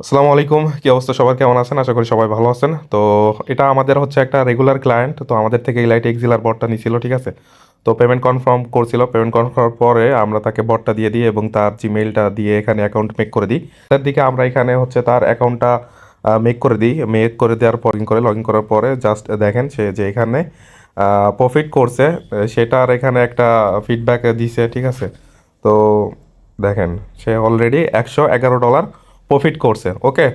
আসসালামু আলাইকুম, কি অবস্থা? সবার কেমন আছেন? আশা করি সবাই ভালো আছেন। তো এটা আমাদের হচ্ছে একটা রেগুলার ক্লায়েন্ট, তো আমাদের থেকে ইলাইট এক্সিলার বটটা নিছিল, ঠিক আছে। তো পেমেন্ট কনফার্ম করছিল, পেমেন্ট কনফার্ম করার পরে আমরা তাকে বটটা দিয়ে দিই এবং তার জিমেইলটা দিয়ে এখানে অ্যাকাউন্ট মেক করে দিই। তার দিকে আমরা এখানে হচ্ছে তার অ্যাকাউন্টটা মেক করে দিই। মেক করে দেওয়ার পর লগ ইন করার পরে জাস্ট দেখেন সে যে এখানে প্রফিট করছে, সেটার এখানে একটা ফিডব্যাক দিছে, ঠিক আছে। তো দেখেন, সে অলরেডি $111 প্রফিট করছে, ওকে।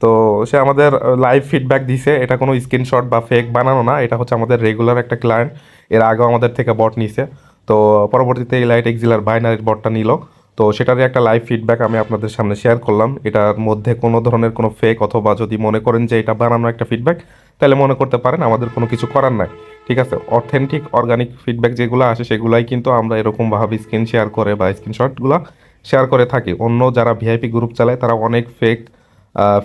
তো সে আমাদের লাইভ ফিডব্যাক দিছে, এটা কোনো স্ক্রিনশট বা ফেক বানানো না, এটা হচ্ছে আমাদের রেগুলার একটা ক্লায়েন্ট। এর আগেও আমাদের থেকে বট নিছে। তো পরবর্তীতে এই লাইট এক্সিলার বাইনারির বটটা নিল। তো সেটারই একটা লাইভ ফিডব্যাক আমি আপনাদের সামনে শেয়ার করলাম। এটার মধ্যে কোনো ধরনের কোনো ফেক অথবা যদি মনে করেন যে এটা বানানো একটা ফিডব্যাক, তাহলে মনে করতে পারেন, আমাদের কোনো কিছু করার নাই, ঠিক আছে। অথেন্টিক অর্গানিক ফিডব্যাক যেগুলো আসে সেগুলাই কিন্তু আমরা এরকমভাবে স্ক্রিন শেয়ার করে বা স্ক্রিনশটগুলো শেয়ার করে থাকি। অন্য যারা ভিআইপি গ্রুপ চালায় তারা অনেক ফেক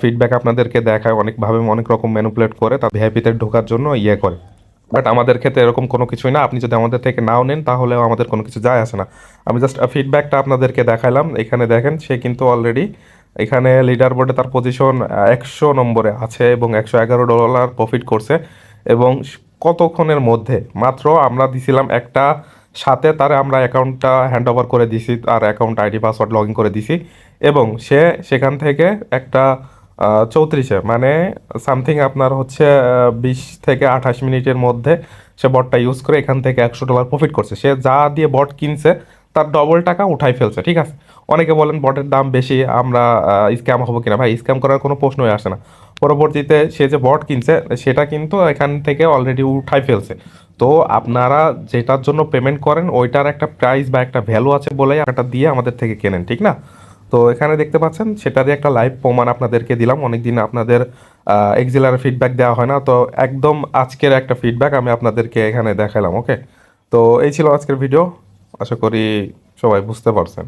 ফিডব্যাক আপনাদেরকে দেখায়, অনেকভাবে অনেক রকম ম্যানিপুলেট করে তার ভিআইপিতে ঢোকার জন্য ইয়ে করে। বাট আমাদের ক্ষেত্রে এরকম কোনো কিছুই না। আপনি যদি আমাদের থেকে নাও নেন তাহলেও আমাদের কোনো কিছু যায় আসে না। আমি জাস্ট ফিডব্যাকটা আপনাদেরকে দেখাইলাম। এখানে দেখেন সে কিন্তু অলরেডি এখানে লিডার বোর্ডে তার পজিশন 100 নম্বরে আছে এবং $111 প্রফিট করছে। এবং কতক্ষণের মধ্যে, মাত্র আমরা দিছিলাম একটা সাথে তার আমরা অ্যাকাউন্টটা হ্যান্ড ওভার করে দিছি, তার account ID password log in করে দিছি। এবং সে সেখান থেকে একটা 34-এ মানে সামথিং আপনার হচ্ছে 20 থেকে 28 মিনিটের মধ্যে সে বটটা ইউজ করে এখান থেকে $100 প্রফিট করছে। সে যা দিয়ে বট কিনছে তার ডবল টাকা উঠাই ফেলছে, ঠিক আছে। অনেকে বলেন বটের দাম বেশি, আমরা স্ক্যাম হবো কিনা। ভাই, স্ক্যাম করার কোনো প্রশ্নই আসে না। পরবর্তীতে সে যে বট কিনছে সেটা কিন্তু এখান থেকে অলরেডি উঠাই ফেলছে। তো আপনারা যেটার জন্য পেমেন্ট করেন ওইটার একটা প্রাইস বা একটা ভ্যালু আছে বলে একটা দিয়ে আমাদের থেকে কেনেন, ঠিক না? তো এখানে দেখতে পাচ্ছেন সেটারই একটা লাইভ প্রমাণ আপনাদেরকে দিলাম। অনেকদিন আপনাদের এক্সিলার ফিডব্যাক দেওয়া হয় না, তো একদম আজকের একটা ফিডব্যাক আমি আপনাদেরকে এখানে দেখালাম, ওকে। তো এই ছিল আজকের ভিডিও। আশা করি সবাই বুঝতে পারছেন।